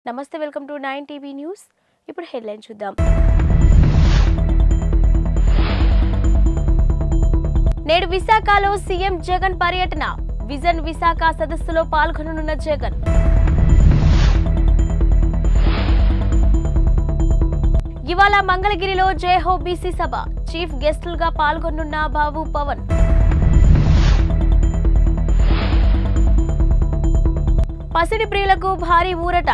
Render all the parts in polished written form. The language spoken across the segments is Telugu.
నమస్తే వెల్కమ్ టు 9 టీవీ న్యూస్. ఇప్పుడు హెడ్లైన్ చూద్దాం. నేడు విశాఖలో సీఎం జగన్ పర్యటన. విజన్ విశాఖ సదస్సులో పాల్గొననున్న జగన్. ఇవాళ మంగళగిరిలో జయహో బీసీ సభ. చీఫ్ గెస్టులుగా పాల్గొనున్న బాబు పవన్. పసిడి ప్రియులకు భారీ ఊరట.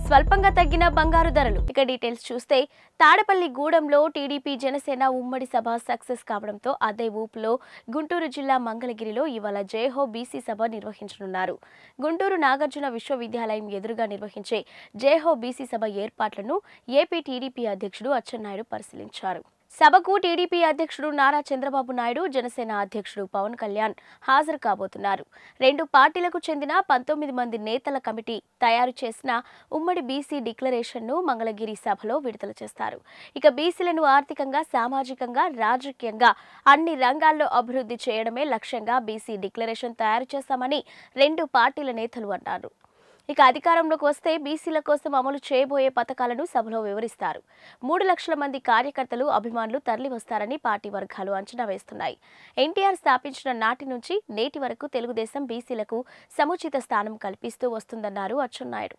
స్వల్పంగా తగ్గిన బంగారు ధరలు. ఇక డీటెయిల్స్ చూస్తే తాడపల్లి గూడెంలో టీడీపీ జనసేన ఉమ్మడి సభ సక్సెస్ కావడంతో అదే ఊపులో గుంటూరు జిల్లా మంగళగిరిలో ఇవాళ జయహో బీసీ సభ నిర్వహించనున్నారు. గుంటూరు నాగార్జున విశ్వవిద్యాలయం ఎదురుగా నిర్వహించే జయహో బీసీ సభ ఏర్పాట్లను ఏపీ టీడీపీ అధ్యక్షుడు అచ్చెన్నాయుడు పరిశీలించారు. సభకు టీడీపీ అధ్యక్షుడు నారా చంద్రబాబు నాయుడు, జనసేన అధ్యక్షుడు పవన్ కళ్యాణ్ హాజరు కాబోతున్నారు. రెండు పార్టీలకు చెందిన 19 మంది నేతల కమిటీ తయారు చేసిన ఉమ్మడి బీసీ డిక్లరేషన్ను మంగళగిరి సభలో విడుదల చేస్తారు. ఇక బీసీలను ఆర్థికంగా, సామాజికంగా, రాజకీయంగా అన్ని రంగాల్లో అభివృద్ధి చేయడమే లక్ష్యంగా బీసీ డిక్లరేషన్ తయారు చేశామని రెండు పార్టీల నేతలు అన్నారు. ఇక అధికారంలోకి వస్తే బీసీల కోసం అమలు చేయబోయే పథకాలను సభలో వివరిస్తారు. 3 లక్షల మంది కార్యకర్తలు, అభిమానులు తరలి వస్తారని పార్టీ వర్గాలు అంచనా వేస్తున్నాయి. ఎన్టీఆర్ స్థాపించిన నాటి నుంచి నేటి వరకు తెలుగుదేశం బీసీలకు సముచిత స్థానం కల్పిస్తూ వస్తుందన్నారు అచ్చెన్నాయుడు.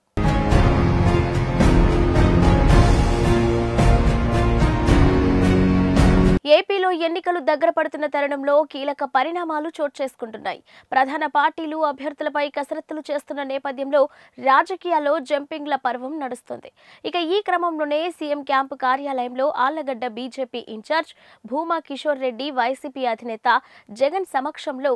ఏపీలో ఎన్నికలు దగ్గర పడుతున్న తరుణంలో కీలక పరిణామాలు చోటు చేసుకుంటున్నాయి. ప్రధాన పార్టీలు అభ్యర్థులపై కసరత్తులు చేస్తున్న నేపథ్యంలో రాజకీయాల్లో జంపింగ్ల పర్వం నడుస్తుంది. ఇక ఈ క్రమంలోనే సీఎం క్యాంపు కార్యాలయంలో Allagadda BJP incharge Bhuma Kishore Reddy, YCP అధినేత జగన్ సమక్షంలో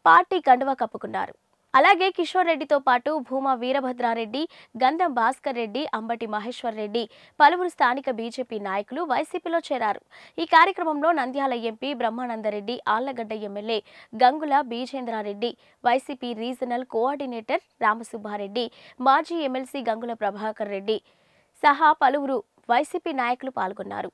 పార్టీ కండువా కప్పుకున్నారు. అలాగే కిషోర్ రెడ్డితో పాటు భూమా వీరభద్రారెడ్డి, గంధం భాస్కర్ రెడ్డి, అంబటి మహేశ్వర్ రెడ్డి, పలువురు స్థానిక బీజేపీ నాయకులు వైసీపీలో చేరారు. ఈ కార్యక్రమంలో Nandyal MP Brahmanandareddy, Allagadda MLA Gangula Bijendrareddy, YCP regional coordinator Ramasubbareddy, మాజీ ఎమ్మెల్సీ గంగుల ప్రభాకర్ రెడ్డి సహా పలువురు వైసీపీ నాయకులు పాల్గొన్నారు.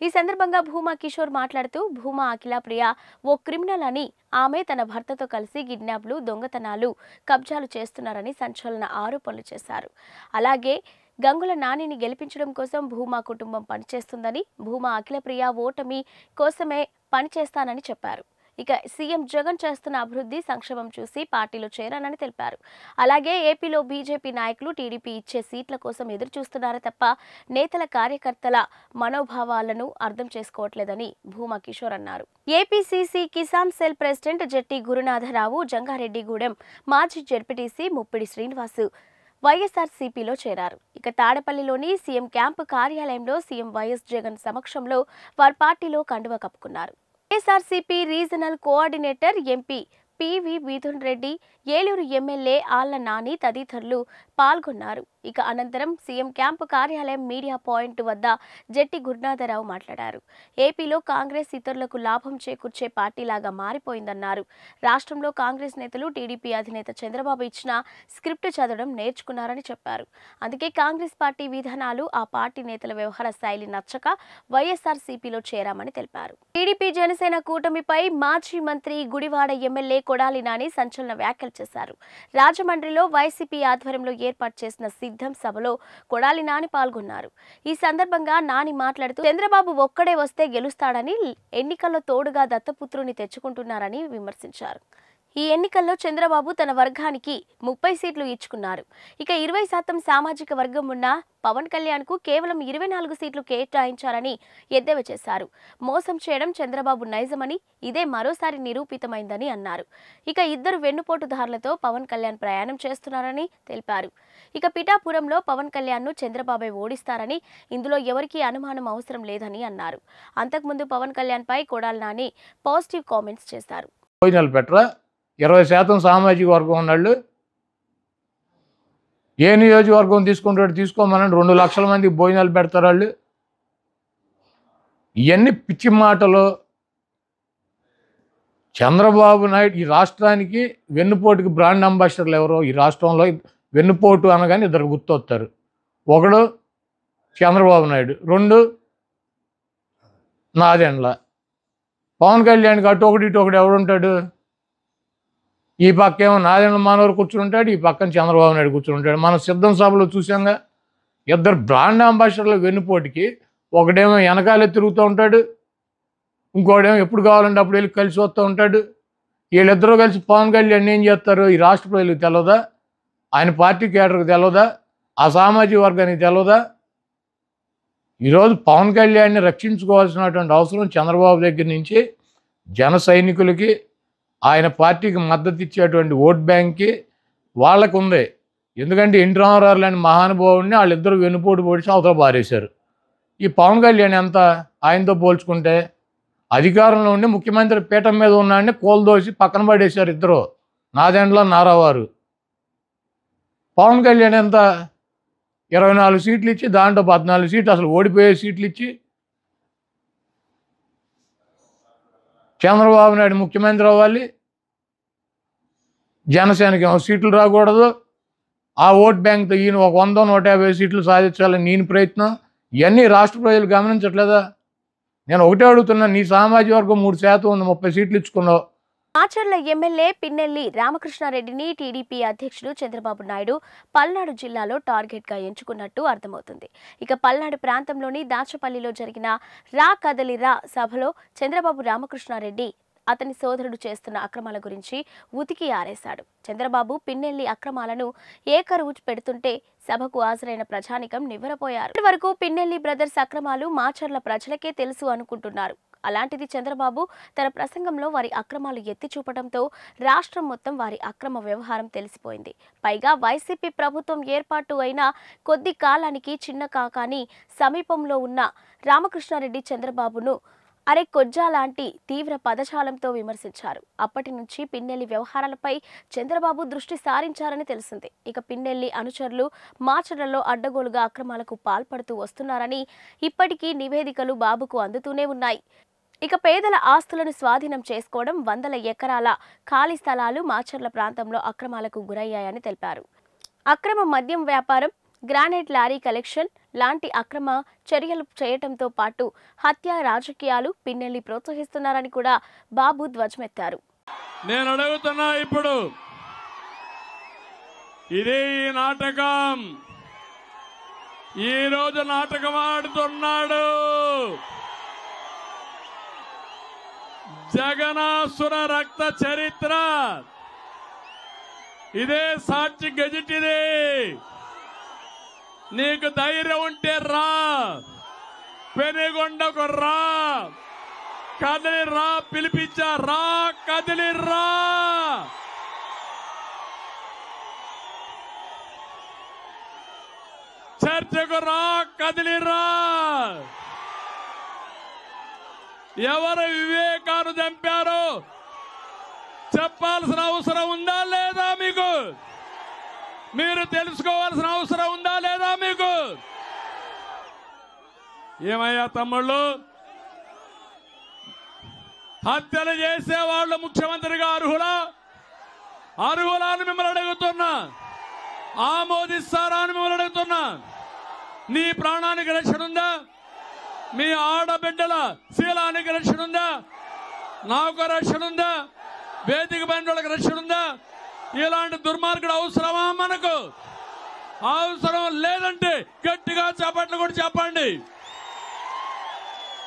ఈ సందర్భంగా భూమా కిషోర్ మాట్లాడుతూ, భూమా అఖిల ప్రియ ఓ క్రిమినల్ అని, ఆమె తన భర్తతో కలిసి కిడ్నాప్లు, దొంగతనాలు, కబ్జాలు చేస్తున్నారని సంచలన ఆరోపణలు చేశారు. అలాగే గంగుల నానిని గెలిపించడం కోసం భూమా కుటుంబం పనిచేస్తుందని, భూమా అఖిల ప్రియ ఓటమి కోసమే పనిచేస్తానని చెప్పారు. ఇక సీఎం జగన్ చేస్తున్న అభివృద్ధి సంక్షేమం చూసి పార్టీలో చేరానని తెలిపారు. అలాగే ఏపీలో బీజేపీ నాయకులు టీడీపీ ఇచ్చే సీట్ల కోసం ఎదురు చూస్తున్నారే తప్ప నేతల, కార్యకర్తల మనోభావాలను అర్థం చేసుకోవట్లేదని భూమా కిషోర్ అన్నారు. APCC Kisan cell president Jatti Gurunatharao, Jangareddygudem మాజీ జెడ్పీటీసీ ముప్పిడి శ్రీనివాసు వైఎస్ఆర్సీపీలో చేరారు. ఇక తాడపల్లిలోని సీఎం క్యాంపు కార్యాలయంలో సీఎం వైఎస్ జగన్ సమక్షంలో వారి పార్టీలో కండువా కప్పుకున్నారు. YSRCP regional coordinator MP PV Mithun Reddy, Eluru MLA Alla Nani తదితరులు పాల్గొన్నారు. ఇక అనంతరం సీఎం క్యాంపు కార్యాలయం మీడియా పాయింట్ వద్ద జట్టి గురునాథరావు మాట్లాడారు. ఏపీలో కాంగ్రెస్ ఇతరులకు లాభం చేకూర్చే పార్టీలాగా మారిపోయిందన్నారు. రాష్ట్రంలో కాంగ్రెస్ నేతలు టీడీపీ అధినేత చంద్రబాబు ఇచ్చిన స్క్రిప్ట్ చదవడం నేర్చుకున్నారని చెప్పారు. అందుకే కాంగ్రెస్ పార్టీ విధానాలు, ఆ పార్టీ నేతల వ్యవహార శైలి నచ్చక వైఎస్ఆర్సీపీలో చేరామని తెలిపారు. టీడీపీ జనసేన కూటమిపై మాజీ మంత్రి, గుడివాడ ఎమ్మెల్యే కొడాలి నాని సంచలన వ్యాఖ్యలు చేశారు. రాజమండ్రిలో వైసీపీ ఆధ్వర్యంలో ఏర్పాటు చేసిన సిద్ధం సభలో కొడాలి నాని పాల్గొన్నారు. ఈ సందర్భంగా నాని మాట్లాడుతూ, చంద్రబాబు ఒక్కడే వస్తే గెలుస్తాడని, ఎన్నికల్లో తోడుగా దత్తపుత్రుని తెచ్చుకుంటున్నారని విమర్శించారు. ఈ ఎన్నికల్లో చంద్రబాబు తన వర్గానికి 30 సీట్లు ఇచ్చుకున్నారు. ఇక 20% సామాజిక వర్గం ఉన్న పవన్ కళ్యాణ్ కు కేవలం 24 సీట్లు కేటాయించారని ఎద్దేవా చేశారు. మోసం చేయడం చంద్రబాబు నైజమని, ఇదే మరోసారి నిరూపితమైందని అన్నారు. ఇక ఇద్దరు వెన్నుపోటుదారులతో పవన్ కళ్యాణ్ ప్రయాణం చేస్తున్నారని తెలిపారు. ఇక పిఠాపురంలో పవన్ కళ్యాణ్ ను చంద్రబాబే ఓడిస్తారని, ఇందులో ఎవరికీ అనుమానం అవసరం లేదని అన్నారు. అంతకుముందు పవన్ కళ్యాణ్ పై కొడాలి నాని పాజిటివ్ కామెంట్స్ చేశారు. 20% సామాజిక వర్గం ఉన్నాళ్ళు ఏ నియోజకవర్గం తీసుకుంటాడు తీసుకోమనండి, 2 లక్షల మందికి భోజనాలు పెడతారు వాళ్ళు. ఇవన్నీ పిచ్చి మాటలు. చంద్రబాబు నాయుడు ఈ రాష్ట్రానికి వెన్నుపోటుకి బ్రాండ్ అంబాసిడర్లు ఎవరో ఈ రాష్ట్రంలో వెన్నుపోటు అనగానే ఇద్దరు గుర్తొస్తారు. ఒకడు చంద్రబాబు నాయుడు, 2 నాదెండ్ల. పవన్ కళ్యాణ్కి అటు ఒకటి ఇటు ఒకటి ఎవడుంటాడు? ఈ పక్క ఏమో నారాయణ మనోహర్ కూర్చుంటాడు, ఈ పక్కన చంద్రబాబు నాయుడు కూర్చుంటాడు. మనం సిద్ధం సభలో చూసాంగా, ఇద్దరు బ్రాండ్ అంబాసిడర్ల వెన్నుపోటుకి ఒకడేమో వెనకాలే తిరుగుతూ ఉంటాడు, ఇంకోడేమో ఎప్పుడు కావాలంటే అప్పుడు వెళ్ళి కలిసి వస్తూ ఉంటాడు. వీళ్ళిద్దరూ కలిసి పవన్ కళ్యాణ్ ఏం చేస్తారు ఈ రాష్ట్ర ప్రజలకు తెలియదా? ఆయన పార్టీ కేడర్కి తెలియదా? ఆ సామాజిక వర్గానికి తెలియదా? ఈరోజు పవన్ కళ్యాణ్ని రక్షించుకోవాల్సినటువంటి అవసరం చంద్రబాబు దగ్గర నుంచి జన సైనికులకి, ఆయన పార్టీకి మద్దతు ఇచ్చేటువంటి ఓట్ బ్యాంక్కి వాళ్ళకు ఉంది. ఎందుకంటే ఎన్టీ రామారావు లాంటి మహానుభావుడిని వాళ్ళిద్దరూ వెన్నుపోటు పొడిచి అవతల పారేశారు. ఈ పవన్ కళ్యాణ్ ఎంత ఆయనతో పోల్చుకుంటే? అధికారంలో ఉండి ముఖ్యమంత్రి పీఠం మీద ఉన్నాడని కోల్దోసి పక్కన పడేశారు ఇద్దరు, నాదెండ్ల నారావారు. పవన్ కళ్యాణ్ ఎంత 24 సీట్లు ఇచ్చి దాంట్లో 14 సీట్లు అసలు ఓడిపోయే సీట్లు ఇచ్చి, చంద్రబాబు నాయుడు ముఖ్యమంత్రి అవ్వాలి, జనసేనకి సీట్లు రాకూడదు, ఆ ఓట్ బ్యాంక్తో ఈయన ఒక 100-150 సీట్లు సాధించాలని నేను ప్రయత్నం. ఇవన్నీ రాష్ట్ర ప్రజలు గమనించట్లేదా? నేను ఒకటే అడుగుతున్నా, నీ సామాజిక వర్గం 3% ఉంది, 30 సీట్లు ఇచ్చుకున్నావు. మాచర్ల ఎమ్మెల్యే పిన్నెల్లి రామకృష్ణారెడ్డిని టీడీపీ అధ్యక్షుడు చంద్రబాబు నాయుడు పల్నాడు జిల్లాలో టార్గెట్గా ఎంచుకున్నట్టు అర్థమవుతుంది. ఇక పల్నాడు ప్రాంతంలోని దాచపల్లిలో జరిగిన రా కదలి రా సభలో చంద్రబాబు రామకృష్ణారెడ్డి అతని సోదరుడు చేస్తున్న అక్రమాల గురించి ఉతికి ఆరేశాడు. చంద్రబాబు పిన్నెల్లి అక్రమాలను ఏకరువు పెడుతుంటే సభకు హాజరైన ప్రజానికం నివ్వెరపోయారు. ఇప్పటి వరకు పిన్నెల్లి బ్రదర్స్ అక్రమాలు మాచర్ల ప్రజలకే తెలుసు అనుకుంటున్నారు. అలాంటిది చంద్రబాబు తన ప్రసంగంలో వారి అక్రమాలు ఎత్తి చూపడంతో రాష్ట్రం మొత్తం వారి అక్రమ వ్యవహారం తెలిసిపోయింది. పైగా వైసీపీ ప్రభుత్వం ఏర్పాటు అయిన కొద్ది కాలానికి చిన్న కాకాని సమీపంలో ఉన్న రామకృష్ణారెడ్డి చంద్రబాబును అరే కొజ్జా లాంటి తీవ్ర పదజాలంతో విమర్శించారు. అప్పటి నుంచి పిన్నెల్లి వ్యవహారాలపై చంద్రబాబు దృష్టి సారించారని తెలిసింది. ఇక పిన్నెల్లి అనుచరులు మాచర్లలో అడ్డగోలుగా అక్రమాలకు పాల్పడుతూ వస్తున్నారని ఇప్పటికీ నివేదికలు బాబుకు అందుతూనే ఉన్నాయి. ఇక పేదల ఆస్తులను స్వాధీనం చేసుకోవడం, 100 ఎకరాల ఖాళీ స్థలాలు మాచర్ల ప్రాంతంలో అక్రమాలకు గురయ్యాయని తెలిపారు. అక్రమ మద్యం వ్యాపారం, గ్రానైట్ లారీ కలెక్షన్ లాంటి అక్రమ చర్యలు చేయటంతో పాటు హత్య రాజకీయాలు పిన్నెల్లి ప్రోత్సహిస్తున్నారని కూడా బాబు ధ్వజమెత్తారు. నేను అడుగుతున్నా, ఇప్పుడు ఇదే ఈ నాటకం, ఈ రోజు నాటకం ఆడుతున్నాడు. జగనాసుర రక్త చరిత్ర ఇదే సాక్షి గెజిట్. ఇదే నీకు ధైర్యం ఉంటే రా, పెనుగొండకు రా, కదిలి రా, పిలిపించా రా, కదిలి రా. చర్చకు రా, కదిలి రా. ఎవరు వివేకాన్ని చంపారో చెప్పాల్సిన అవసరం ఉందా లేదా మీకు? మీరు తెలుసుకోవాల్సిన అవసరం ఉందా లేదా మీకు? ఏమయ్యా తమ్ముళ్ళు, హత్యలు చేసే వాళ్ళు ముఖ్యమంత్రిగా అర్హులా? అర్హులా అని మిమ్మల్ని అడుగుతున్నా. ఆమోదిస్తారా అని మిమ్మల్ని అడుగుతున్నా. నీ ప్రాణానికి రక్షణ ఉందా? మీ ఆడబిడ్డల శీలానికి రక్షణ ఉందా? నాకు రక్షణ ఉందా? వేదిక పైన వాళ్ళకి రక్షణ ఉందా? ఇలాంటి దుర్మార్గుడు అవసరమా మనకు? అవసరం లేదంటే గట్టిగా చప్పట్లు కూడా చెప్పండి.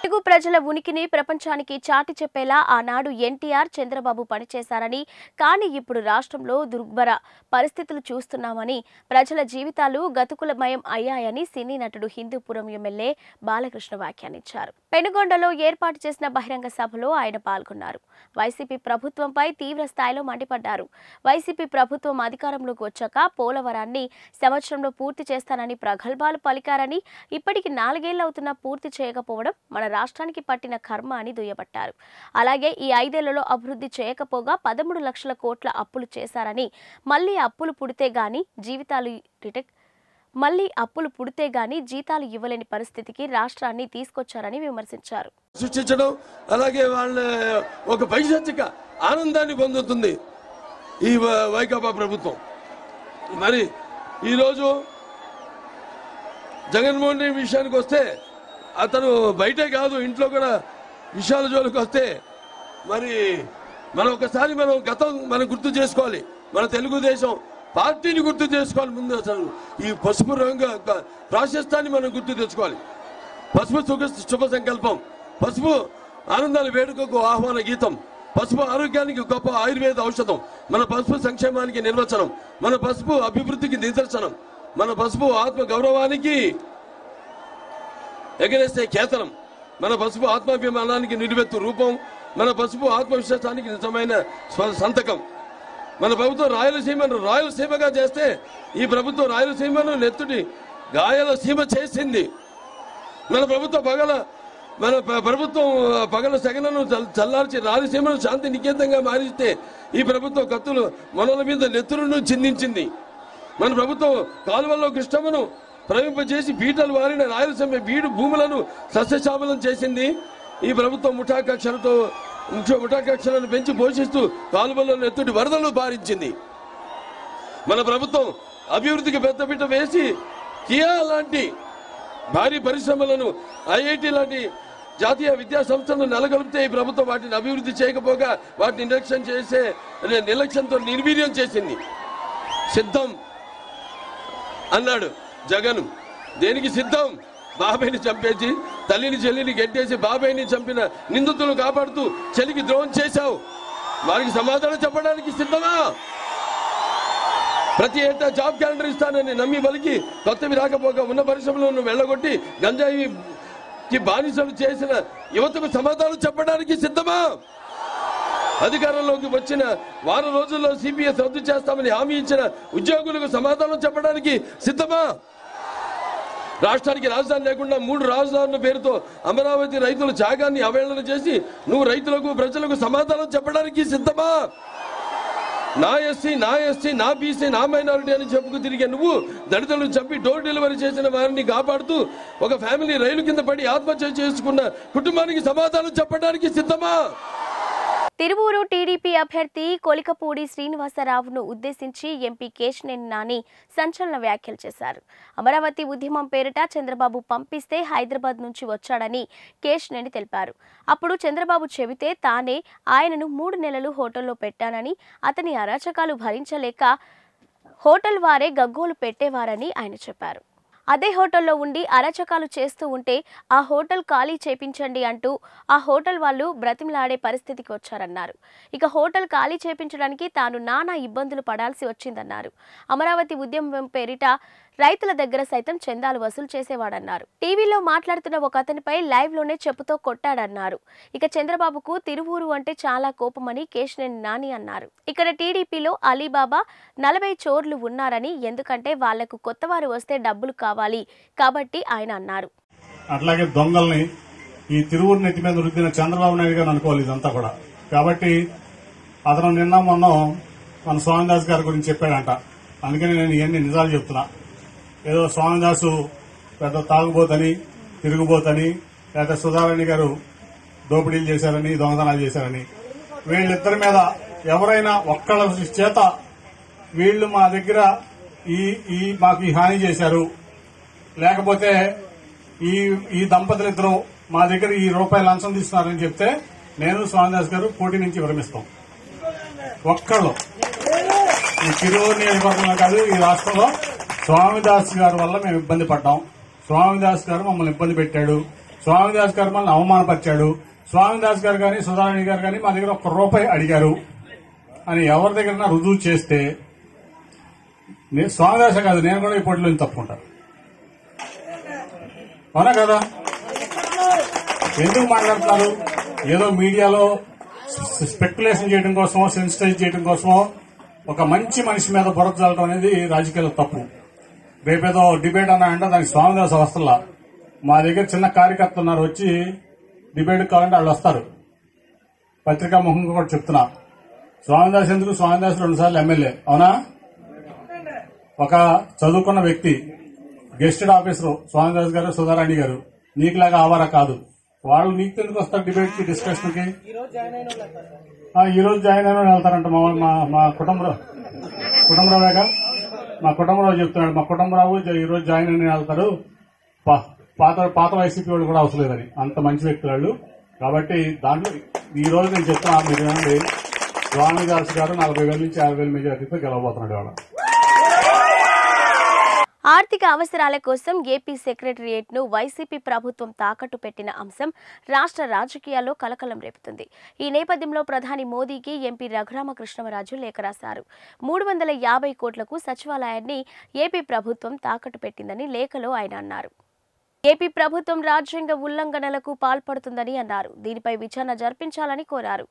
తెలుగు ప్రజల ఉనికిని ప్రపంచానికి చాటి చెప్పేలా ఆనాడు ఎన్టీఆర్, చంద్రబాబు పనిచేశారని, కానీ ఇప్పుడు రాష్ట్రంలో దుర్భర పరిస్థితులు చూస్తున్నామని, ప్రజల జీవితాలు గతుకులమయం అయ్యాయని సినీ నటుడు హిందూపురం ఎమ్మెల్యే బాలకృష్ణ వ్యాఖ్యానించారు. పెనుగొండలో ఏర్పాటు చేసిన బహిరంగ సభలో ఆయన పాల్గొన్నారు. వైసీపీ ప్రభుత్వంపై తీవ్ర స్థాయిలో మండిపడ్డారు. వైసీపీ ప్రభుత్వం అధికారంలోకి వచ్చాక పోలవరాన్ని సంవత్సరంలో పూర్తి చేస్తానని ప్రగల్భాలు పలికారని, ఇప్పటికి 4 ఏళ్లు అవుతున్నా పూర్తి చేయకపోవడం మన రాష్ట్రానికి పట్టిన కర్మ అని దుయ్యబట్టారు. అలాగే ఈ 5 ఏళ్లలో అభివృద్ధి చేయకపోగా 13 లక్షల కోట్ల అప్పులు చేశారని, మళ్లీ అప్పులు పుడితే గాని జీతాలు ఇవ్వలేని పరిస్థితికి రాష్ట్రాన్ని తీసుకొచ్చారని విమర్శించారు. సృష్టించడం, అలాగే వాళ్ళ ఒక పైశాచిక ఆనందాన్ని పొందుతుంది ఈ వైకాపా ప్రభుత్వం. మరి ఈరోజు జగన్మోహన్ రెడ్డి విషయానికి వస్తే, అతను బయటే కాదు ఇంట్లో కూడా విషయాల జోలికి వస్తే, మరి మనం ఒకసారి గతం మనం గుర్తు చేసుకోవాలి. మన తెలుగుదేశం పార్టీని గుర్తు చేసుకోవాలి. ముందు అసలు ఈ పసుపు రంగు ప్రాశస్తాన్ని మనం గుర్తు తెచ్చుకోవాలి. పసుపు శుభ సంకల్పం, పసుపు ఆనందాల వేడుకకు ఆహ్వాన గీతం, పసుపు ఆరోగ్యానికి గొప్ప ఆయుర్వేద ఔషధం, మన పసుపు సంక్షేమానికి నిర్వచనం, మన పసుపు అభివృద్ధికి నిదర్శనం, మన పసుపు ఆత్మ గౌరవానికి ఎగరేసే కేతనం, మన పసుపు ఆత్మాభిమానానికి నిలువెత్తు రూపం, మన పసుపు ఆత్మవిశ్వాసానికి నిజమైన సంతకం. మన ప్రభుత్వం రాయలసీమను రాయలసీమగా చేస్తే ఈ ప్రభుత్వం రాయలసీమను నెత్తుటి గాయాల సీమ చేసింది. మన ప్రభుత్వం పగల సెగలను చల్లార్చి రాయలసీమను శాంతి నికేతంగా మారిస్తే ఈ ప్రభుత్వం కత్తులు మనల మీద నెత్తులను చిందించింది. మన ప్రభుత్వం కాలువల్లో కృష్ణమ్మను ప్రవహింపజేసి బీటలు వారిన రాయలసీమ బీడు భూములను సస్యశామలం చేసింది. ఈ ప్రభుత్వం ముఠాకక్షలను పెంచి పోషిస్తూ కాలువల్లో ఎత్తుటి వరదలు బారించింది. మన ప్రభుత్వం అభివృద్ధికి పెద్దపీట వేసి కియా లాంటి భారీ పరిశ్రమలను, ఐఐటి లాంటి జాతీయ విద్యా సంస్థలను నెలకొల్పితే ఈ ప్రభుత్వం వాటిని అభివృద్ధి చేయకపోగా వాటిని నిర్లక్ష్యంతో నిర్వీర్యం చేసింది. సిద్ధం అన్నాడు జగన్. దేనికి సిద్ధం? బాబాయిని చంపేసి తల్లిని చెల్లిని గెట్టేసి బాబాయిని చంపిన నిందితులు కాపాడుతూ చెల్లికి ద్రోహం చేశావు. వారికి సమాధానం చెప్పడానికి సిద్ధమా? ప్రతి ఏటా జాబ్ క్యాలెండర్ ఇస్తానని నమ్మి బలికి కొత్తవి రాకపోగా ఉన్న పరిశ్రమలను వెళ్ళగొట్టి గంజాయికి బానిసలు చేసిన యువతకు సమాధానం చెప్పడానికి సిద్ధమా? అధికారంలోకి వచ్చిన వారం రోజుల్లో సిపిఎస్ రద్దు చేస్తామని హామీ ఇచ్చిన ఉద్యోగులకు సమాధానం చెప్పడానికి సిద్ధమా? రాష్ట్రానికి రాజధాని లేకుండా 3 రాజధానుల పేరుతో అమరావతి రైతుల త్యాగాన్ని అవహేళన చేసి నువ్వు రైతులకు ప్రజలకు సమాధానం చెప్పడానికి సిద్ధమా? నా ఎస్సీ, నా బీసీ, నా మైనారిటీ అని చెప్పుకు తిరిగే నువ్వు దళితులను చంపి డోర్ డెలివరీ చేసిన వారిని కాపాడుతూ ఒక ఫ్యామిలీ రైలు కింద పడి ఆత్మహత్య చేసుకున్న కుటుంబానికి సమాధానం చెప్పడానికి సిద్ధమా? తిరువూరు టీడీపీ అభ్యర్థి కొలికపూడి శ్రీనివాసరావును ఉద్దేశించి ఎంపీ కేశినేని నాని సంచలన వ్యాఖ్యలు చేశారు. అమరావతి ఉద్యమం పేరిట చంద్రబాబు పంపిస్తే హైదరాబాద్ నుంచి వచ్చాడని కేశినేని తెలిపారు. అప్పుడు చంద్రబాబు చెబితే తానే ఆయనను 3 నెలలు హోటల్లో పెట్టానని, అతని అరాచకాలు భరించలేక హోటల్ వారే గగ్గోలు పెట్టేవారని ఆయన చెప్పారు. అదే హోటల్లో ఉండి అరాచకాలు చేస్తూ ఉంటే ఆ హోటల్ ఖాళీ చేపించండి అంటూ ఆ హోటల్ వాళ్ళు బ్రతిమలాడే పరిస్థితికి వచ్చారన్నారు. ఇక హోటల్ ఖాళీ చేపించడానికి తాను నానా ఇబ్బందులు పడాల్సి వచ్చిందన్నారు. అమరావతి ఉద్యమం పేరిట రైతుల దగ్గర సైతం చందాలు వసూలు చేసేవాడన్నారు. టీవీలో మాట్లాడుతున్న ఒక అతనిపై లైవ్ లోనే చెప్పుతో కొట్టాడన్నారు. ఇక చంద్రబాబుకు తిరువూరు అంటే చాలా కోపమని కేశినేని నాని అన్నారు. ఇక్కడ టీడీపీలో అలీబాబా 40 చోర్లు ఉన్నారని, ఎందుకంటే వాళ్లకు కొత్తవారు వస్తే డబ్బులు కావాలి కాబట్టి ఆయన అన్నారు. అట్లాగే దొంగల్ని ఈ తిరువూరు నెత్తి మీద రుద్దిన చంద్రబాబు నాయుడు గారు అనుకోవాలి ఇదంతా కూడా. కాబట్టి అతను నిన్న మొన్న మన స్వామిదాస్ గారి గురించి చెప్పాడంట. అందుకని నేను ఇవన్నీ నిజాలు చెప్తున్నా. ఏదో స్వామిదాసు పెద్ద తాగుబోతని, తిరుగుబోతని, లేదా సుధారాణి గారు దోపిడీలు చేశారని, దొంగతనాలు చేశారని, వీళ్ళిద్దరి మీద ఎవరైనా ఒక్కళ్ళ చేత వీళ్ళు మా దగ్గర మాకు ఈ హాని చేశారు, లేకపోతే ఈ దంపతులిద్దరూ మా దగ్గర ఈ రూపాయలు లంచం తీసుకున్నారని చెప్తే నేను స్వామిదాస్ గారు పోటీ నుంచి విరమిస్తాం. ఒక్కళ్ళు ఈ తిరువూరు నియోజకవర్గంలో కాదు, ఈ రాష్ట్రంలో స్వామిదాస్ గారి వల్ల మేము ఇబ్బంది పడ్డాం. స్వామిదాస్ గారు మమ్మల్ని ఇబ్బంది పెట్టాడు. స్వామిదాస్ గారు మమ్మల్ని అవమానపరిచాడు. స్వామిదాస్ గారు కానీ సుధారాణి గారు కానీ మా దగ్గర ₹1 అడిగారు అని ఎవరి దగ్గర రుజువు చేస్తే స్వామిదాసే కాదు, నేను కూడా ఈ పోటీలో తప్పుకుంటాను. అవునా కదా? ఎందుకు మాట్లాడుతున్నారు? ఏదో మీడియాలో స్పెక్యులేషన్ చేయడం కోసమో, సెన్సిటైజ్ చేయడం కోసమో ఒక మంచి మనిషి మీద బురద చల్లడం అనేది రాజకీయాల్లో తప్పు. రేపేదో డిబేట్ అన్నాయంటే దానికి స్వామిదాస్ అవసరంలా. మా దగ్గర చిన్న కార్యకర్తలు ఉన్నారు, వచ్చి డిబేట్ కావాలంటే వాళ్ళు వస్తారు. పత్రికా ముఖంగా కూడా చెప్తున్నా. స్వామిదాస్ ఎందుకు? స్వామిదాస్ 2 సార్లు ఎమ్మెల్యే. అవునా? ఒక చదువుకున్న వ్యక్తి, గెస్టెడ్ ఆఫీసర్ స్వామిదాస్ గారు, సుధారాణి గారు. నీకులాగా ఆవారా కాదు. వాళ్ళు నీకు ఎందుకు వస్తారు డిబేట్ కి, డిస్కషన్ కి? ఈ రోజు జాయిన్ అయిన వెళ్తారంట. మా కుటుంబరావుగా మా కుటుంబరావు చెప్తున్నాడు. మా కుటుంబరావు ఈ రోజు జాయిన్ అయిన వెళ్తారు. పాత వైసీపీ వాళ్ళు కూడా అవసరం లేదని. అంత మంచి వ్యక్తులు వాళ్ళు. కాబట్టి దాంట్లో ఈ రోజు నేను చెప్తున్నా, మీరు ఏమండి స్వామిదాస్ గారు 40,000 నుంచి 50,000 మెజారిటీతో గెలవబోతున్నాడు ఇవాళ. ఆర్థిక అవసరాల కోసం ఏపీ సెక్రటరియట్ ను వైసీపీ ప్రభుత్వం తాకట్టు పెట్టిన అంశం రాష్ట్ర రాజకీయాల్లో కలకలం రేపుతుంది. ఈ నేపథ్యంలో ప్రధాని మోదీకి ఎంపీ రఘురామకృష్ణమరాజు లేఖ రాశారు. 350 కోట్లకు సచివాలయాన్ని ఏపీ ప్రభుత్వం తాకట్టు పెట్టిందని లేఖలో ఆయన అన్నారు. ఏపీ ప్రభుత్వం రాజ్యాంగ ఉల్లంఘనలకు పాల్పడుతుందని అన్నారు. దీనిపై విచారణ జరిపించాలని కోరారు.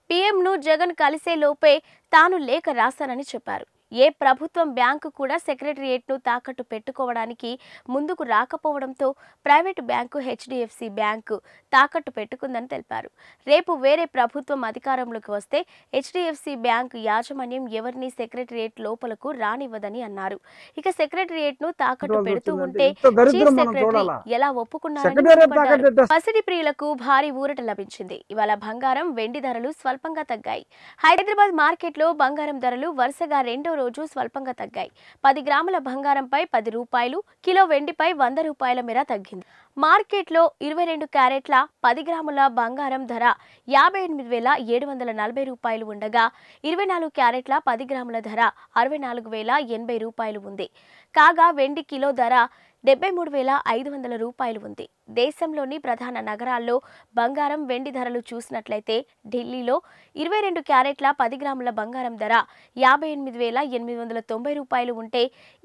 పీఎంను జగన్ కలిసే లోపే తాను లేఖ రాశానని చెప్పారు. ఏ ప్రభుత్వం బ్యాంకు కూడా సెక్రటరియట్ను తాకట్టు పెట్టుకోవడానికి ముందుకు రాకపోవడంతో ప్రైవేటు బ్యాంకు హెచ్డిఎఫ్సి బ్యాంకు తాకట్టు పెట్టుకుందని తెలిపారు. రేపు వేరే ప్రభుత్వం అధికారంలోకి వస్తే హెచ్డిఎఫ్సి బ్యాంకు యాజమాన్యం ఎవరిని సెక్రటరియట్ లోపలకు రానివ్వదని అన్నారు. ఇక సెక్రటరియట్ను తాకట్టు పెడుతూ ఉంటే చీఫ్ సెక్రటరీ ఎలా ఒప్పుకున్నారని పసిడి ప్రియులకు భారీ ఊరట లభించింది. ఇవాళ బంగారం, వెండి ధరలు స్వల్పంగా తగ్గాయి. హైదరాబాద్ మార్కెట్లో బంగారం ధరలు వరుసగా రెండో రోజు స్వల్పంగా తగ్గాయి. 10 గ్రాముల బంగారంపై 10 రూపాయలు, కిలో వెండిపై 100 రూపాయల మేర తగ్గింది. మార్కెట్లో 22 క్యారెట్ల 10 గ్రాముల బంగారం ధర 58,740 రూపాయలు ఉండగా 24 క్యారెట్ల 10 గ్రాముల ధర 64,080 రూపాయలు ఉంది. కాగా వెండి కిలో ధర 73,500 రూపాయలు ఉంది. దేశంలోని ప్రధాన నగరాల్లో బంగారం, వెండి ధరలు చూసినట్లయితే ఢిల్లీలో 22 క్యారెట్ల 10 గ్రాముల బంగారం ధర 58,890 రూపాయలు ఉంటే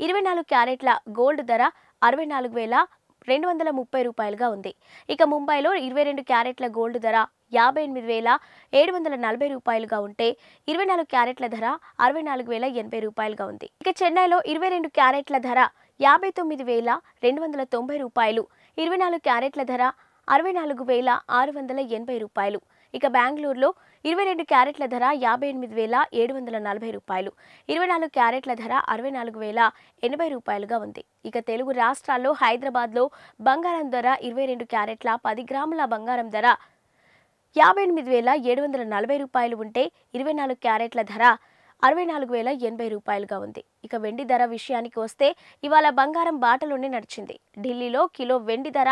24 క్యారెట్ల గోల్డ్ ధర 64,230 రూపాయలుగా ఉంది. ఇక ముంబైలో 22 క్యారెట్ల గోల్డ్ ధర 58,740 రూపాయలుగా ఉంటే 24 క్యారెట్ల ధర 64,080 రూపాయలుగా ఉంది. ఇక చెన్నైలో 22 క్యారెట్ల ధర 59,290 రూపాయలు, 24 క్యారెట్ల ధర 64,680 రూపాయలు. ఇక బెంగళూరులో 22 క్యారెట్ల ధర 58,740 రూపాయలు, 24 క్యారెట్ల ధర 64,080 రూపాయలుగా ఉంది. ఇక తెలుగు రాష్ట్రాల్లో హైదరాబాద్లో బంగారం ధర 22 క్యారెట్ల 10 గ్రాముల బంగారం ధర 58,740 రూపాయలు ఉంటే 24 క్యారెట్ల ధర 64,080 రూపాయలుగా ఉంది. ఇక వెండి ధర విషయానికి వస్తే ఇవాళ బంగారం బాటలోనే నడిచింది. ఢిల్లీలో కిలో వెండి ధర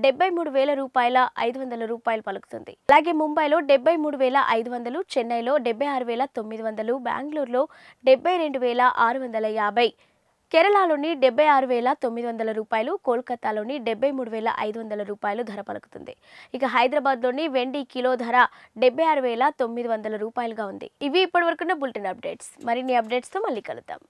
73,000 రూపాయల 500 రూపాయలు పలుకుతుంది. అలాగే ముంబైలో 73,500, చెన్నైలో 76,900, బెంగళూరులో 72,650, కేరళలోని 76,900 రూపాయలు, కోల్కతాలోని 73,500 రూపాయలు ధర పలుకుతుంది. ఇక హైదరాబాద్లోని వెండి కిలో ధర 76,900 రూపాయలుగా ఉంది. ఇవి ఇప్పటివరకున్న బులెటిన్ అప్డేట్స్. మరిన్ని అప్డేట్స్తో మళ్ళీ కలుద్దాం.